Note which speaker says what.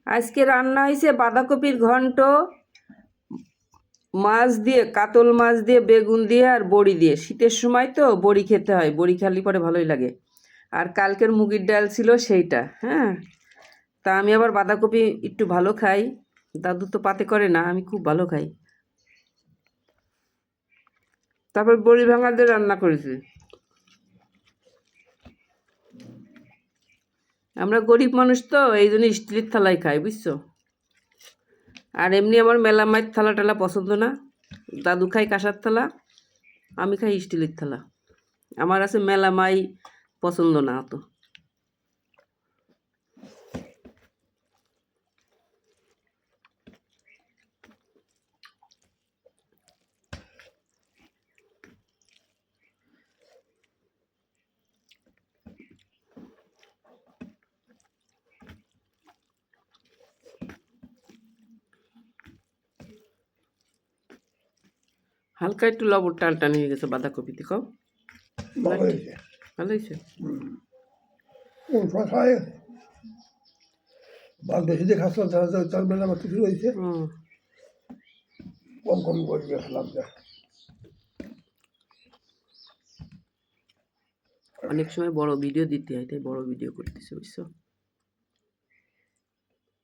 Speaker 1: আজকে রান্না হয়েছে বাঁধাকপির ঘন্ট, মাছ দিয়ে, কাতল মাছ দিয়ে, বেগুন দিয়ে আর বড়ি দিয়ে। শীতের সময় তো বড়ি খেতে হয়, বড়ি খেলে পরে ভালোই লাগে। আর কালকের মুগের ডাল ছিল সেইটা। হ্যাঁ, তা আমি আবার বাঁধাকপি একটু ভালো খাই, দাদু তো পাতে করে না, আমি খুব ভালো খাই। তারপর বড়ি ভাঙা দিয়ে রান্না করেছি। আমরা গরিব মানুষ তো, এই জন্য স্টিলের থালায় খাই, বুঝছো। আর এমনি আমার মেলামাইয়ের থালা টালা পছন্দ না। দাদু খাই কাঁসার থালা, আমি খাই স্টিলের থালা। আমার আছে মেলামাই পছন্দ না অত। হালকা একটু লবণ টান হয়ে গেছে বাঁধাকপিতে, খাও।
Speaker 2: ভালো হয়েছে।
Speaker 1: ভালো হয়েছে।
Speaker 2: ভাত বেশি দিয়ে খাচ্ছিলাম, চার বেলা আমার কিছু রয়েছে, কম কম করে খেলাম।
Speaker 1: অনেক সময় বড় ভিডিও দিতে হয়, তাই বড় ভিডিও করতেছে, বুঝছো।